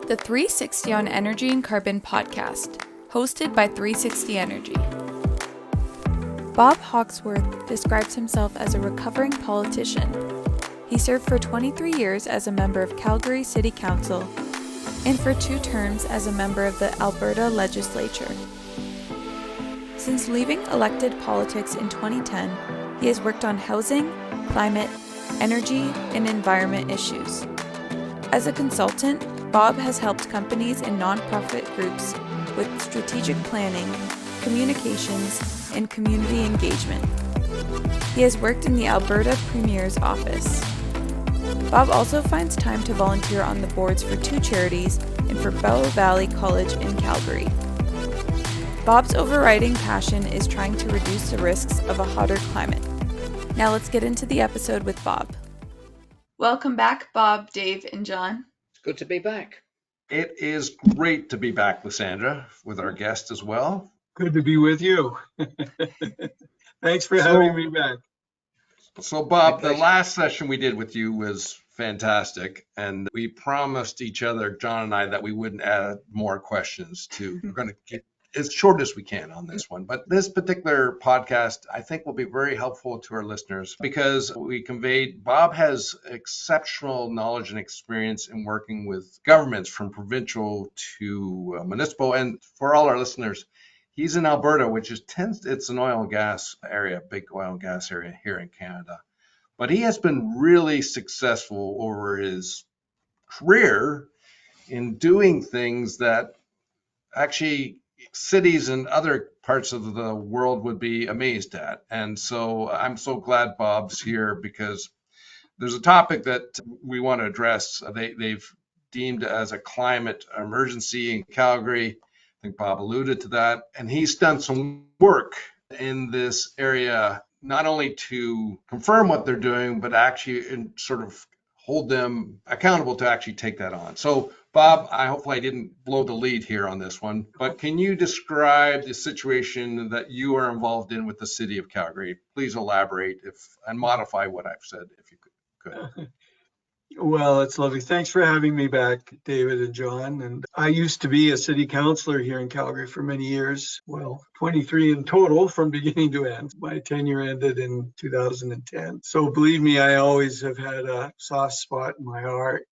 The 360 on Energy and Carbon podcast, hosted by 360 Energy. Bob Hawkesworth describes himself as a recovering politician. He served for 23 years as a member of Calgary City Council and for 2 terms as a member of the Alberta Legislature. Since leaving elected politics in 2010, he has worked on housing, climate, energy, and environment issues. As a consultant, Bob has helped companies and nonprofit groups with strategic planning, communications, and community engagement. He has worked in the Alberta Premier's office. Bob also finds time to volunteer on the boards for 2 charities and for Bow Valley College in Calgary. Bob's overriding passion is trying to reduce the risks of a hotter climate. Now let's get into the episode with Bob. Welcome back, Bob, Dave, and John. Good to be back. It is great to be back, Lysandra, with our guest as well. Good to be with you. Thanks for having me back. So, Bob, the last session we did with you was fantastic, and we promised each other, John and I, that we wouldn't add more questions to. We're going to get as short as we can on this one. But this particular podcast, I think, will be very helpful to our listeners because we conveyed Bob has exceptional knowledge and experience in working with governments from provincial to municipal. And for all our listeners, he's in Alberta, which is it's an oil and gas area, big oil and gas area here in Canada. But he has been really successful over his career in doing things that actually cities and other parts of the world would be amazed at. And so I'm so glad Bob's here because there's a topic that we want to address. They've deemed as a climate emergency in Calgary. I think Bob alluded to that. And he's done some work in this area, not only to confirm what they're doing, but actually sort of hold them accountable to actually take that on. So Bob, hopefully I didn't blow the lead here on this one, but can you describe the situation that you are involved in with the city of Calgary? Please elaborate and modify what I've said if you could. Well, it's lovely. Thanks for having me back, David and John. And I used to be a city councillor here in Calgary for many years. Well, 23 in total from beginning to end. My tenure ended in 2010. So believe me, I always have had a soft spot in my heart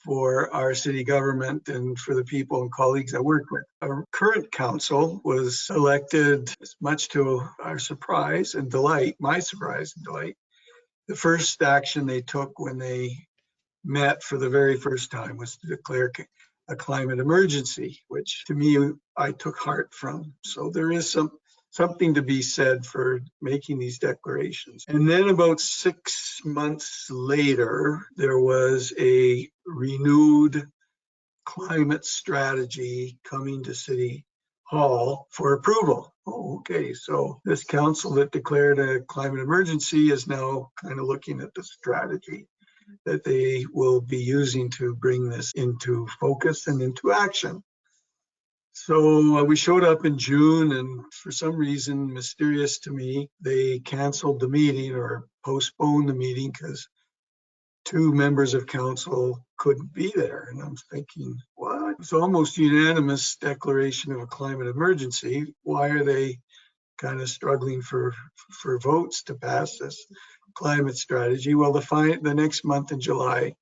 for our city government and for the people and colleagues I work with. Our current council was elected, much to our surprise and delight, my surprise and delight. The first action they took when they met for the very first time was to declare a climate emergency, which to me, I took heart from. So there is something to be said for making these declarations. And then about 6 months later, there was a renewed climate strategy coming to City Hall for approval. Oh, okay. So this council that declared a climate emergency is now kind of looking at the strategy that they will be using to bring this into focus and into action. So we showed up in June, and for some reason, mysterious to me, they canceled the meeting or postponed the meeting because 2 members of council couldn't be there. And I'm thinking, what? It's almost unanimous declaration of a climate emergency. Why are they kind of struggling for votes to pass this climate strategy? Well, the next month in July,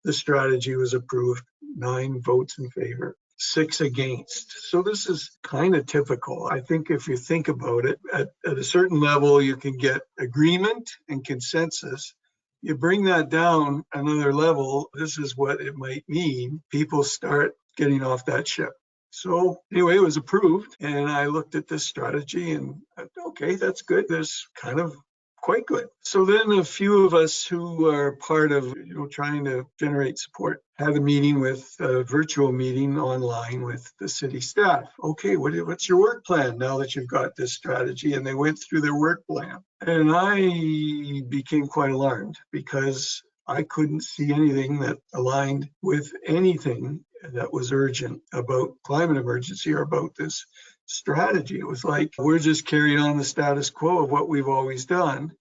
the strategy was approved, 9 votes in favor, 6 against. So this is kind of typical. I think if you think about it, at a certain level, you can get agreement and consensus. You bring that down another level, this is what it might mean. People start getting off that ship. So anyway, it was approved, and I looked at this strategy and okay, that's good. That's kind of quite good. So then a few of us who are part of, trying to generate support had a meeting a virtual meeting online with the city staff. Okay, what's your work plan now that you've got this strategy? And they went through their work plan. And I became quite alarmed because I couldn't see anything that aligned with anything that was urgent about climate emergency or about this strategy. It was like, we're just carrying on the status quo of what we've always done.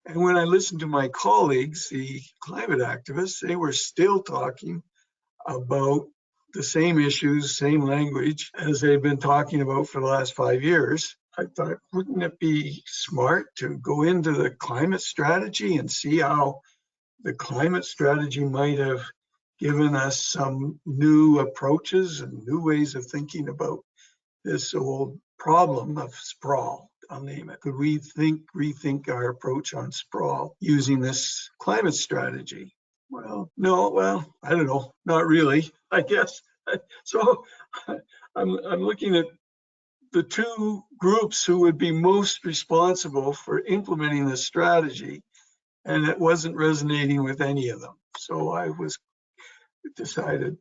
And when I listened to my colleagues, the climate activists, they were still talking about the same issues, same language as they've been talking about for the last 5 years. I thought, wouldn't it be smart to go into the climate strategy and see how the climate strategy might have given us some new approaches and new ways of thinking about this old problem of sprawl, I'll name it. Could we rethink our approach on sprawl using this climate strategy? Well, no, I don't know, not really, I guess. So I'm looking at the two groups who would be most responsible for implementing this strategy, and it wasn't resonating with any of them. So I was decided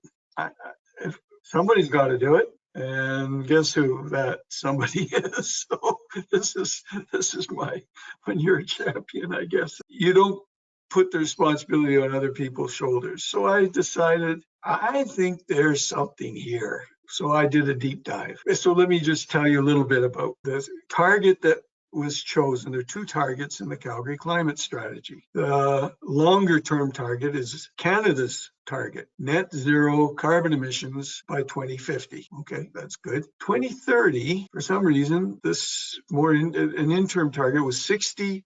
if somebody's got to do it, and guess who that somebody is. So this is my, when you're a champion, I guess you don't put the responsibility on other people's shoulders. So I decided, I think there's something here. So I did a deep dive. So let me just tell you a little bit about this target that was chosen. There are two targets in the Calgary climate strategy. The longer term target is Canada's target, net zero carbon emissions by 2050. Okay, that's good. 2030, for some reason, this an interim target was 60%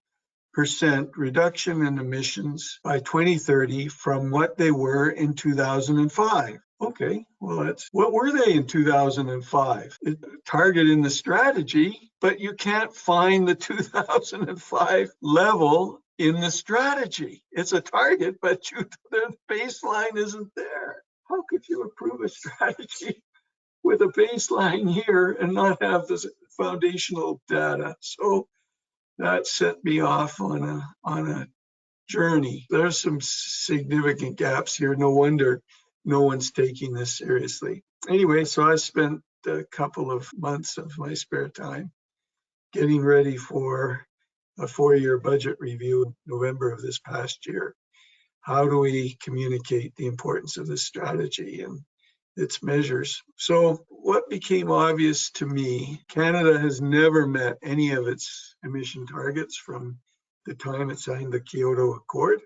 reduction in emissions by 2030 from what they were in 2005. Okay, well, what were they in 2005? Target in the strategy, but you can't find the 2005 level in the strategy. It's a target, but the baseline isn't there. How could you approve a strategy with a baseline here and not have this foundational data? So that set me off on a journey. There's some significant gaps here. No wonder no one's taking this seriously. Anyway, so I spent a couple of months of my spare time getting ready for a 4-year budget review in November of this past year. How do we communicate the importance of this strategy and its measures? So what became obvious to me, Canada has never met any of its emission targets from the time it signed the Kyoto Accord.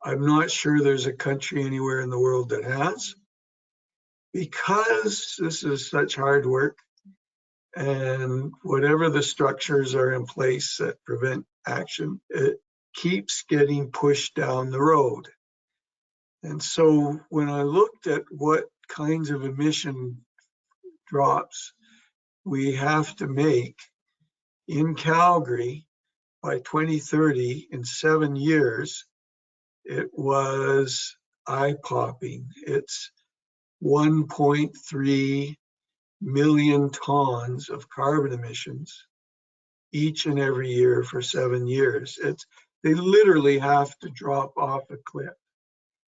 I'm not sure there's a country anywhere in the world that has. Because this is such hard work, and whatever the structures are in place that prevent action, it keeps getting pushed down the road. And so when I looked at what kinds of emission drops we have to make in Calgary by 2030 in 7 years, it was eye-popping. It's 1.3 million tons of carbon emissions each and every year for 7 years. They literally have to drop off a cliff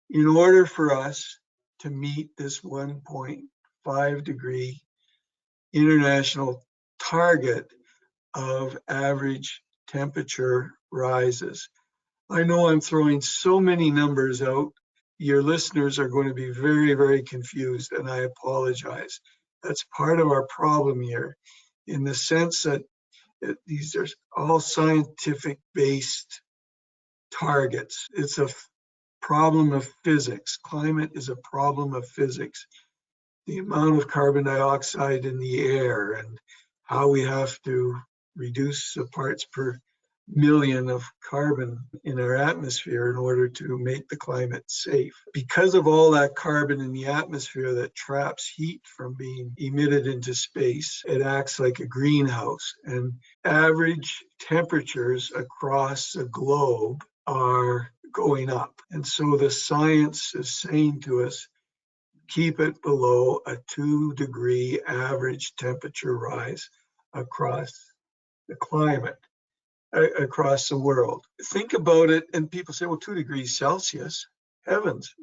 in order for us to meet this 1.5 degree international target of average temperature rises. I know I'm throwing so many numbers out. Your listeners are going to be very, very confused, and I apologize. That's part of our problem here, in the sense that these are all scientific-based targets. It's a problem of physics. Climate is a problem of physics. The amount of carbon dioxide in the air and how we have to reduce the parts per million of carbon in our atmosphere in order to make the climate safe. Because of all that carbon in the atmosphere that traps heat from being emitted into space, it acts like a greenhouse, and average temperatures across the globe are going up. And so the science is saying to us, keep it below a 2-degree average temperature rise across the climate, across the world. Think about it, and people say, well, 2 degrees Celsius, heavens,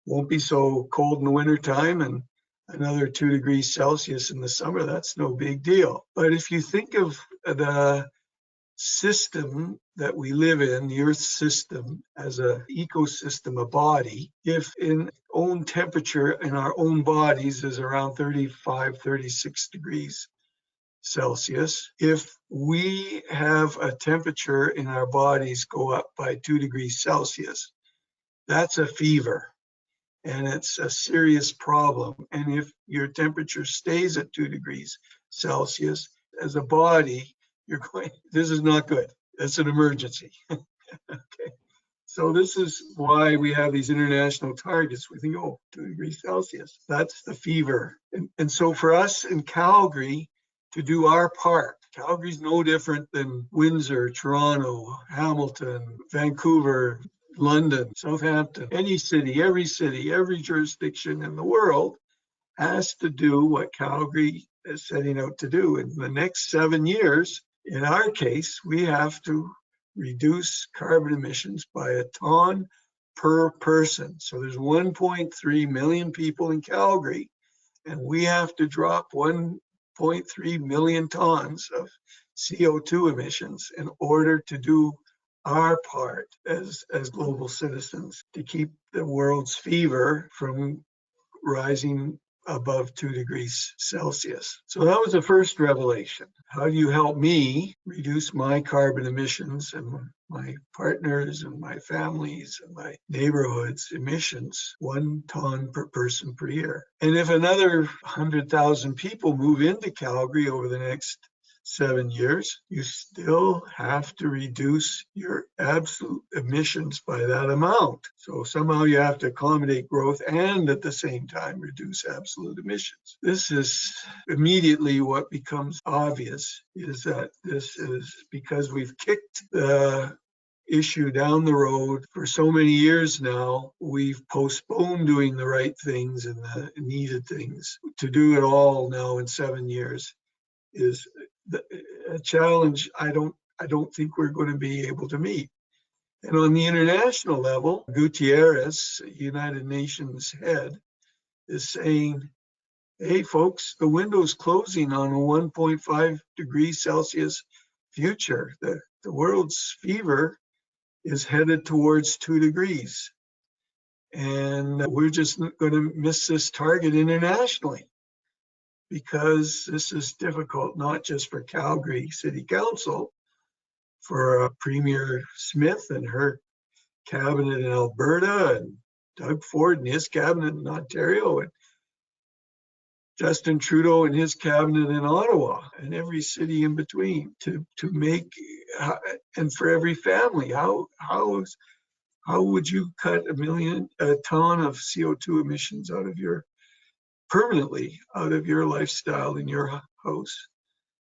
won't be so cold in the wintertime, and another 2 degrees Celsius in the summer, that's no big deal. But if you think of the system that we live in, the Earth system, as an ecosystem, a body, if in own temperature in our own bodies is around 35, 36 degrees Celsius, if we have a temperature in our bodies go up by 2 degrees Celsius, that's a fever. and it's a serious problem. And if your temperature stays at 2 degrees Celsius, as a body, this is not good. It's an emergency. Okay. So this is why we have these international targets. We think, oh, 2 degrees Celsius, that's the fever. And so for us in Calgary to do our part, Calgary's no different than Windsor, Toronto, Hamilton, Vancouver, London, Southampton, any city, every jurisdiction in the world has to do what Calgary is setting out to do. In the next 7 years, in our case, we have to reduce carbon emissions by a ton per person. So there's 1.3 million people in Calgary, and we have to drop 1.3 million tons of CO2 emissions in order to do our part as global citizens to keep the world's fever from rising above 2 degrees Celsius. So that was the first revelation. How do you help me reduce my carbon emissions and my partners and my families and my neighborhoods emissions 1 ton per person per year? And if another 100,000 people move into Calgary over the next 7 years, you still have to reduce your absolute emissions by that amount. So somehow you have to accommodate growth and at the same time reduce absolute emissions. This is immediately what becomes obvious, is that this is because we've kicked the issue down the road for so many years now. We've postponed doing the right things and the needed things. To do it all now in 7 years is a challenge I don't think we're going to be able to meet. And on the international level, Gutierrez, United Nations head, is saying, hey folks, the window's closing on a 1.5 degrees Celsius future. The world's fever is headed towards 2 degrees. And we're just going to miss this target internationally, because this is difficult, not just for Calgary City Council, for Premier Smith and her cabinet in Alberta, and Doug Ford and his cabinet in Ontario, and Justin Trudeau and his cabinet in Ottawa, and every city in between, to make, and for every family, how would you cut a ton of CO2 emissions permanently out of your lifestyle, in your house,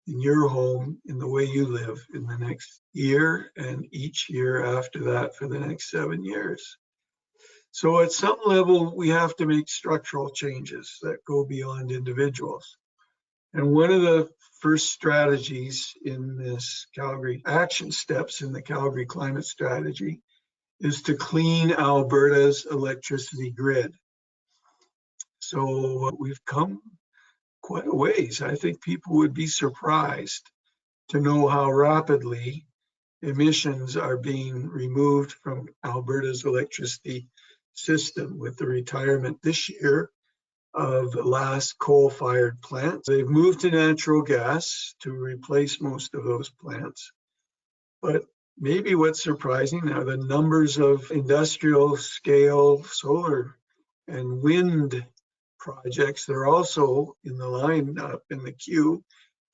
in your home, in the way you live in the next year and each year after that for the next 7 years? So at some level, we have to make structural changes that go beyond individuals. And one of the first strategies in this Calgary action steps in the Calgary climate strategy is to clean Alberta's electricity grid. So we've come quite a ways. I think people would be surprised to know how rapidly emissions are being removed from Alberta's electricity system with the retirement this year of the last coal-fired plants. They've moved to natural gas to replace most of those plants. But maybe what's surprising are the numbers of industrial scale solar and wind projects that are also in the lineup in the queue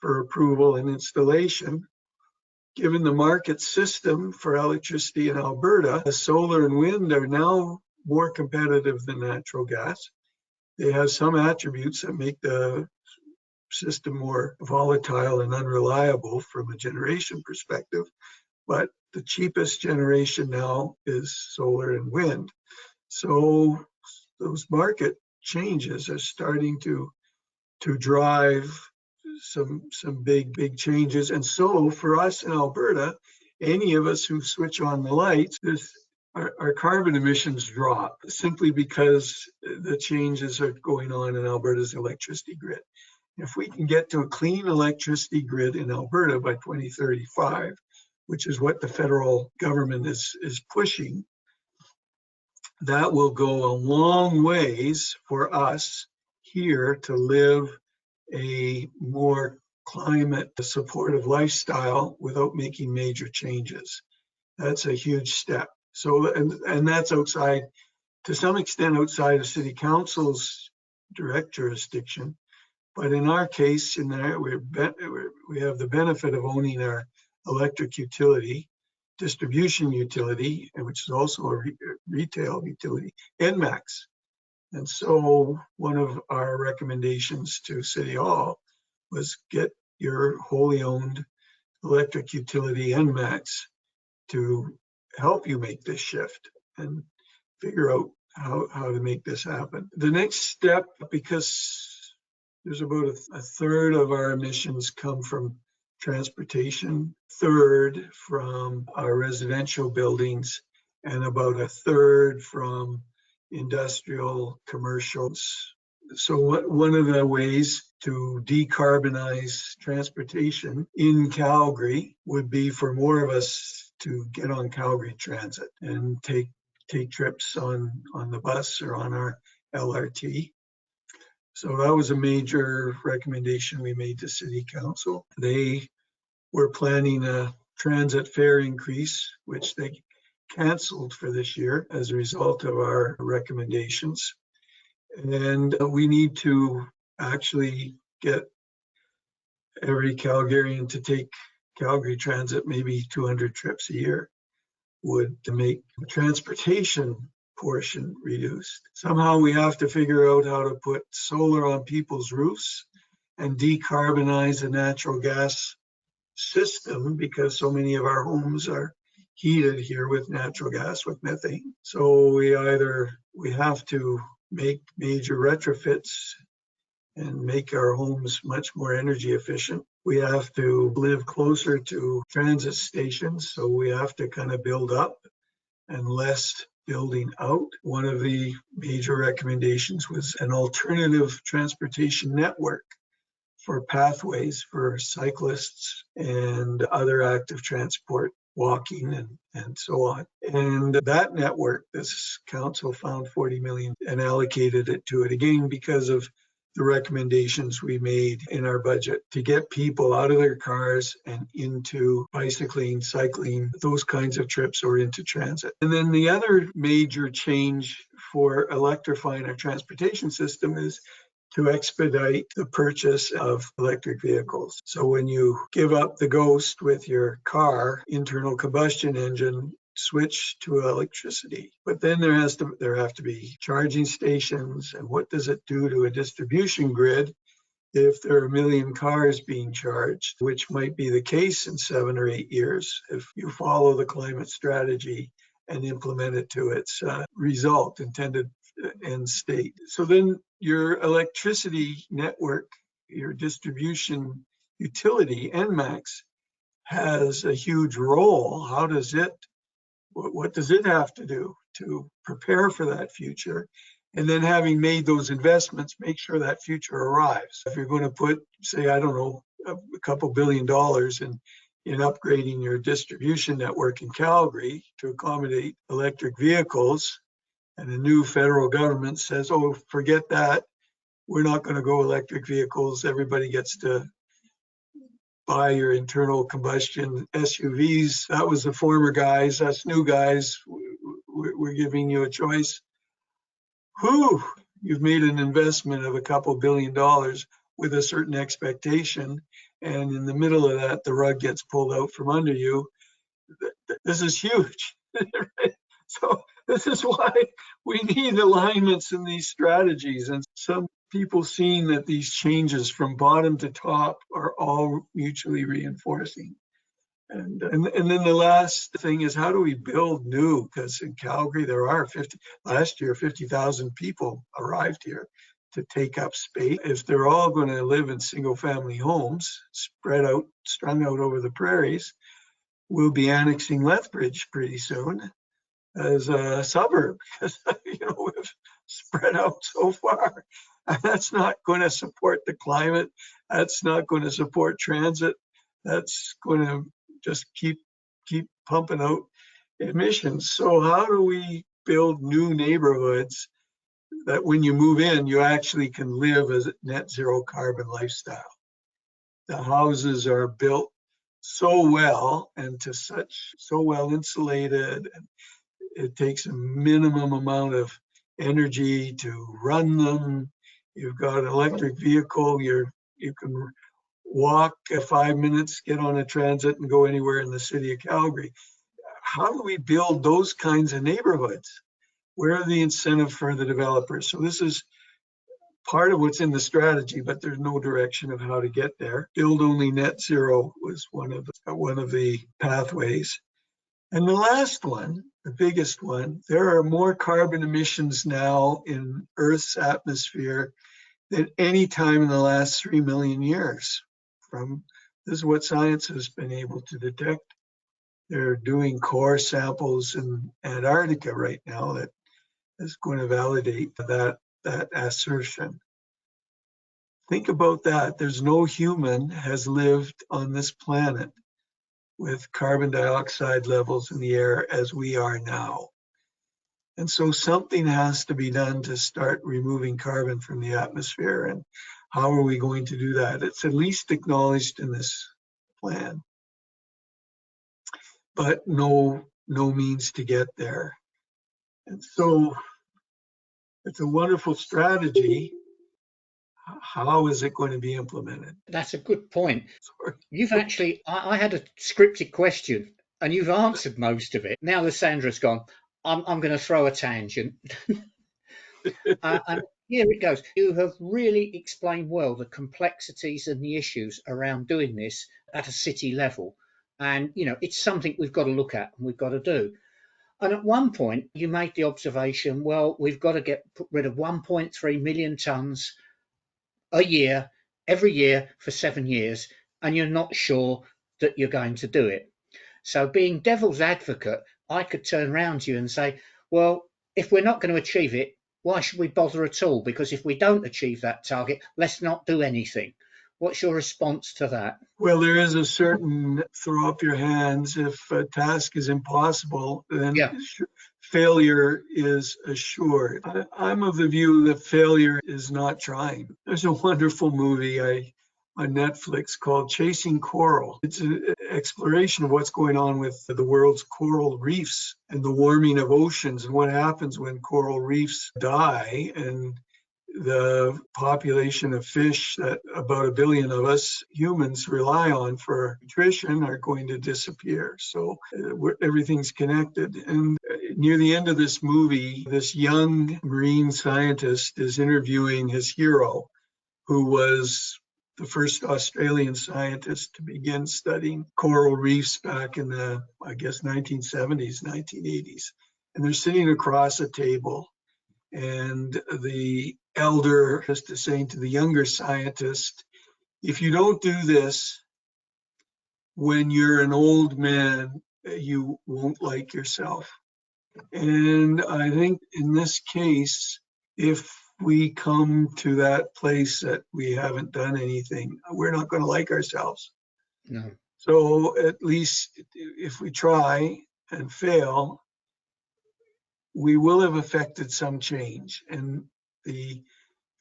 for approval and installation. Given the market system for electricity in Alberta, the solar and wind are now more competitive than natural gas. They have some attributes that make the system more volatile and unreliable from a generation perspective, but the cheapest generation now is solar and wind. So those market changes are starting to drive some big changes. And so for us in Alberta, any of us who switch on the lights, our carbon emissions drop simply because the changes are going on in Alberta's electricity grid. If we can get to a clean electricity grid in Alberta by 2035, which is what the federal government is pushing, that will go a long ways for us here to live a more climate supportive lifestyle without making major changes. That's a huge step. So, and that's outside to some extent outside of city council's direct jurisdiction. But in our case, we have the benefit of owning our electric utility, distribution utility, which is also a retail utility, NMAX. And so one of our recommendations to City Hall was get your wholly owned electric utility NMAX to help you make this shift and figure out how to make this happen. The next step, because there's about a third of our emissions come from transportation, third from our residential buildings, and about a third from industrial commercials. So one of the ways to decarbonize transportation in Calgary would be for more of us to get on Calgary Transit and take trips on the bus or on our LRT. So that was a major recommendation we made to City Council. They were planning a transit fare increase, which they canceled for this year as a result of our recommendations. And we need to actually get every Calgarian to take Calgary Transit, maybe 200 trips a year would to make the transportation portion reduced. Somehow we have to figure out how to put solar on people's roofs and decarbonize the natural gas system, because so many of our homes are heated here with natural gas, with methane. So we have to make major retrofits and make our homes much more energy efficient. We have to live closer to transit stations, so we have to kind of build up and less building out. One of the major recommendations was an alternative transportation network for pathways for cyclists and other active transport, walking and so on. And that network, this council found 40 million and allocated it to it, again because of the recommendations we made in our budget to get people out of their cars and into bicycling, cycling, those kinds of trips, or into transit. And then the other major change for electrifying our transportation system is to expedite the purchase of electric vehicles. So when you give up the ghost with your car, internal combustion engine, switch to electricity. But then there have to be charging stations. And what does it do to a distribution grid if there are 1 million cars being charged, which might be the case in 7 or 8 years if you follow the climate strategy and implement it to its intended end state. So then your electricity network, your distribution utility, NMAX, has a huge role. What does it have to do to prepare for that future? And then having made those investments, make sure that future arrives. If you're going to put, say, I don't know, a couple $2 billion in upgrading your distribution network in Calgary to accommodate electric vehicles, and the new federal government says, oh, forget that, we're not going to go electric vehicles, everybody gets to buy your internal combustion SUVs. That was the former guys. Us new guys, we're giving you a choice. Whew, you've made an investment of a couple $2 billion with a certain expectation, and in the middle of that, the rug gets pulled out from under you. This is huge. So this is why we need alignments in these strategies, and some people seeing that these changes from bottom to top are all mutually reinforcing. And then the last thing is, how do we build new? Because in Calgary, last year, 50,000 people arrived here to take up space. If they're all going to live in single family homes, strung out over the prairies, we'll be annexing Lethbridge pretty soon as a suburb, because we've spread out so far. And that's not going to support the climate. That's not going to support transit. That's going to just keep pumping out emissions. So how do we build new neighborhoods that when you move in, you actually can live as a net zero carbon lifestyle? The houses are built so well and so well insulated, and it takes a minimum amount of energy to run them. You've got an electric vehicle. You can walk 5 minutes, get on a transit, and go anywhere in the city of Calgary. How do we build those kinds of neighborhoods? Where are the incentives for the developers? So this is part of what's in the strategy, but there's no direction of how to get there. Build only net zero was one of the pathways. And the last one, the biggest one, there are more carbon emissions now in Earth's atmosphere than any time in the last 3 million years. This is what science has been able to detect. They're doing core samples in Antarctica right now that is going to validate that assertion. Think about that. There's no human has lived on this planet with carbon dioxide levels in the air as we are now. And so something has to be done to start removing carbon from the atmosphere. And how are we going to do that? It's at least acknowledged in this plan, but no means to get there. And so it's a wonderful strategy. How is it going to be implemented? That's a good point. You've actually, I had a scripted question and you've answered most of it. Now that Sandra's gone, I'm going to throw a tangent. And here it goes. You have really explained well the complexities and the issues around doing this at a city level. And, you know, it's something we've got to look at and we've got to do. And at one point, you made the observation, well, we've got to get rid of 1.3 million tonnes a year, every year for 7 years, and you're not sure that you're going to do it. So being devil's advocate, I could turn around to you and say, well, if we're not going to achieve it, why should we bother at all? Because if we don't achieve that target, let's not do anything. What's your response to that? Well, there is a certain throw up your hands. If a task is impossible, then failure is assured. I'm of the view that failure is not trying. There's a wonderful movie on Netflix called Chasing Coral. It's an exploration of what's going on with the world's coral reefs and the warming of oceans and what happens when coral reefs die and the population of fish that about 1 billion of us humans rely on for nutrition are going to disappear. So everything's connected. And near the end of this movie, this young marine scientist is interviewing his hero, who was the first Australian scientist to begin studying coral reefs back in the, I guess, 1970s, 1980s. And they're sitting across a table. And the elder is saying to the younger scientist, if you don't do this, when you're an old man, you won't like yourself. And I think in this case, if we come to that place that we haven't done anything, we're not going to like ourselves. No. So at least if we try and fail, we will have affected some change, and the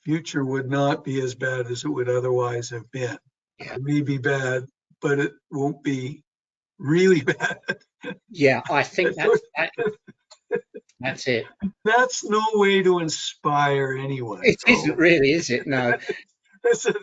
future would not be as bad as it would otherwise have been. Yeah. It may be bad, but it won't be really bad. Yeah, I think that's it. That's no way to inspire anyone. It isn't really, is it? No. That's a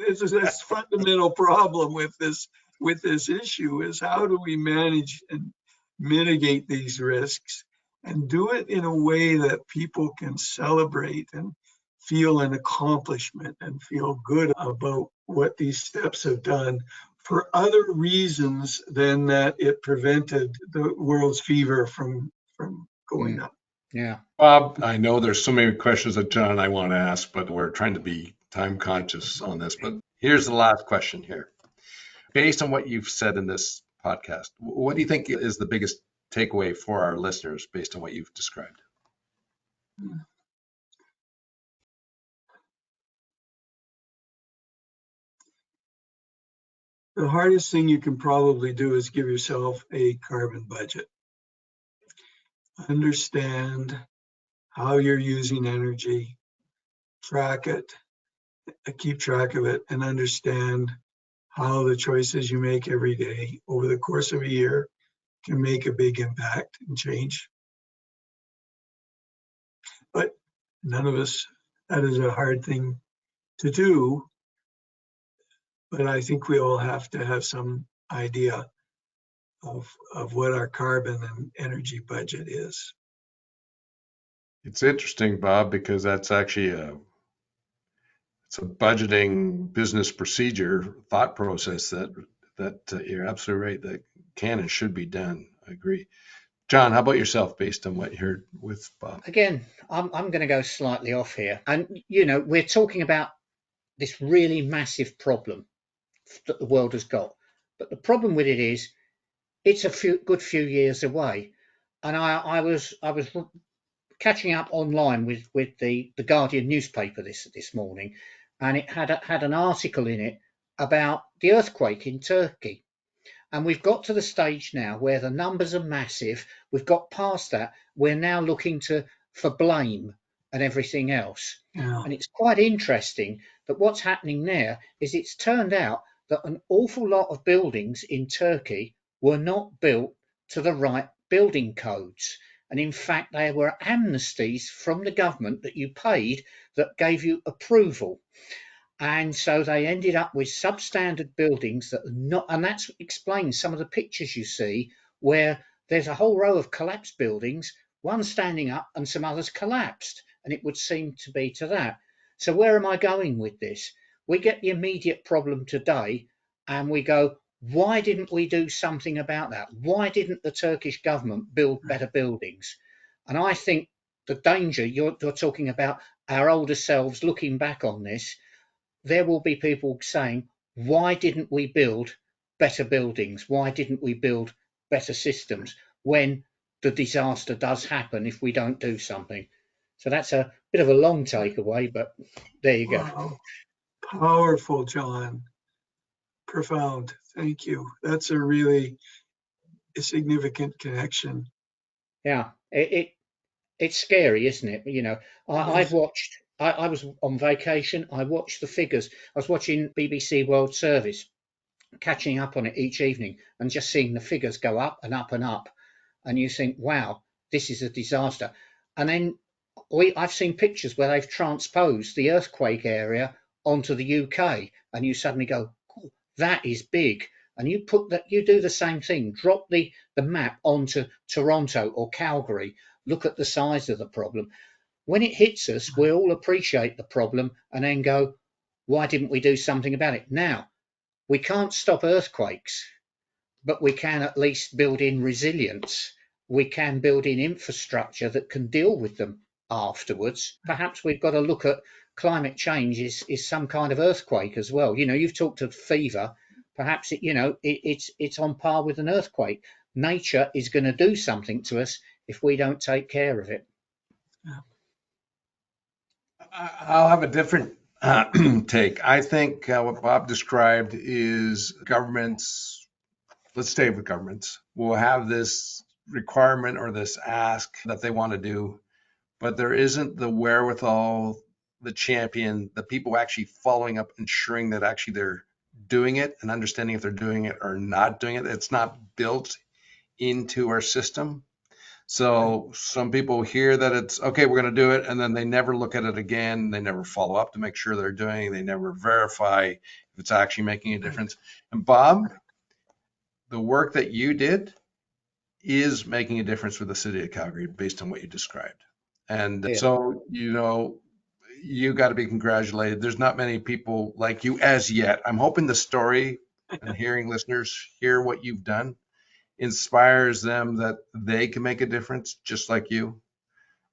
fundamental problem with this issue is how do we manage and mitigate these risks and do it in a way that people can celebrate and feel an accomplishment and feel good about what these steps have done for other reasons than that it prevented the world's fever from going up. Yeah. Bob, I know there's so many questions that John and I want to ask, but we're trying to be time conscious on this. But here's the last question here. Based on what you've said in this podcast, what do you think is the biggest takeaway for our listeners based on what you've described? The hardest thing you can probably do is give yourself a carbon budget. Understand how you're using energy, track it, keep track of it, and understand how the choices you make every day over the course of a year can make a big impact and change. But None of us, that is a hard thing to do, but I think we all have to have some idea of what our carbon and energy budget is. It's interesting, Bob, because that's actually it's a budgeting business procedure thought process that you're absolutely right that can and should be done. I agree. John, how about yourself based on what you heard with Bob? Again, I'm going to go slightly off here. And, we're talking about this really massive problem that the world has got. But the problem with it is it's a good few years away. And I was catching up online with the Guardian newspaper this morning, and it had an article in it about the earthquake in Turkey. And we've got to the stage now where the numbers are massive. We've got past that. We're now looking for blame and everything else. Yeah. And it's quite interesting that what's happening there is it's turned out that an awful lot of buildings in Turkey were not built to the right building codes. And in fact, there were amnesties from the government that you paid that gave you approval. And so they ended up with substandard buildings that are not, and that explains some of the pictures you see where there's a whole row of collapsed buildings, one standing up and some others collapsed. And it would seem to be to that. So where am I going with this? We get the immediate problem today and we go, why didn't we do something about that? Why didn't the Turkish government build better buildings? And I think the danger you're talking about, our older selves looking back on this, there will be people saying, why didn't we build better buildings? Why didn't we build better systems when the disaster does happen if we don't do something? So that's a bit of a long takeaway, but there you go. Wow. Powerful, John. Profound. Thank you. That's a really significant connection. Yeah, it's scary, isn't it? I've watched. I was on vacation. I watched the figures. I was watching BBC World Service, catching up on it each evening, and just seeing the figures go up and up and up. And you think, wow, this is a disaster. And then I've seen pictures where they've transposed the earthquake area onto the UK, and you suddenly go, oh, that is big. And you do the same thing. Drop the map onto Toronto or Calgary. Look at the size of the problem. When it hits us, we all appreciate the problem and then go, why didn't we do something about it? Now, we can't stop earthquakes, but we can at least build in resilience. We can build in infrastructure that can deal with them afterwards. Perhaps we've got to look at climate change is some kind of earthquake as well. You've talked of fever. Perhaps it's on par with an earthquake. Nature is going to do something to us if we don't take care of it. I'll have a different take. I think what Bob described is governments, let's stay with governments, will have this requirement or this ask that they want to do, but there isn't the wherewithal, the champion, the people actually following up, ensuring that actually they're doing it and understanding if they're doing it or not doing it. It's not built into our system. So some people hear that it's okay, we're going to do it, and then they never look at it again. They never follow up to make sure they're doing. They never verify if it's actually making a difference. And Bob, the work that you did is making a difference for the city of Calgary based on what you described. And so, you got to be congratulated. There's not many people like you as yet. I'm hoping the story and hearing listeners hear what you've done inspires them that they can make a difference just like you.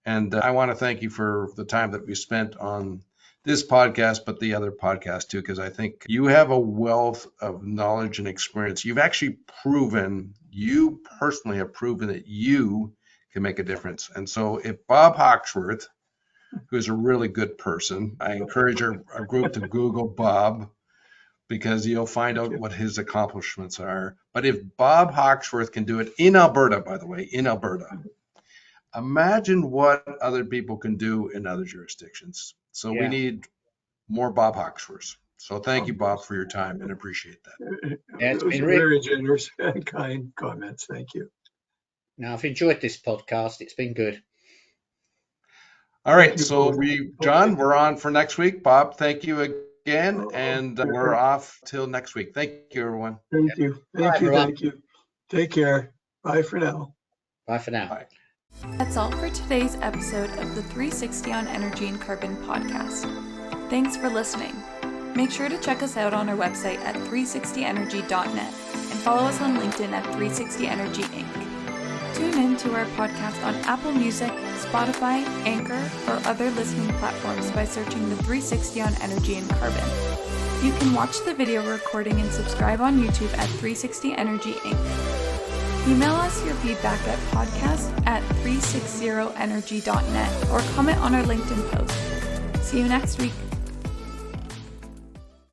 And I want to thank you for the time that we spent on this podcast, but the other podcast too, because I think you have a wealth of knowledge and experience. You've actually you personally have proven that you can make a difference. And so if Bob Hawkesworth, who's a really good person, I encourage our group to Google Bob, because you'll find out what his accomplishments are. But if Bob Hawkesworth can do it in Alberta, by the way, in Alberta, imagine what other people can do in other jurisdictions. So we need more Bob Hawkesworths. So thank you, Bob, for your time and appreciate that. It's Those been are very generous and kind comments. Thank you. Now, I've enjoyed this podcast. It's been good. All right, Thank you so both. John, we're on for next week. Bob, thank you again, Oh, and okay. we're off till next week. Thank you, everyone. Thank you. Thank you. everyone. Thank you. Take care. Bye for now. Bye for now. Bye. That's all for today's episode of the 360 on Energy and Carbon podcast. Thanks for listening. Make sure to check us out on our website at 360energy.net and follow us on LinkedIn at 360energy Inc. Tune in to our podcast on Apple Music, Spotify, Anchor, or other listening platforms by searching the 360 on Energy and Carbon. You can watch the video recording and subscribe on YouTube at 360 Energy Inc. Email us your feedback at podcast@360energy.net or comment on our LinkedIn post. See you next week.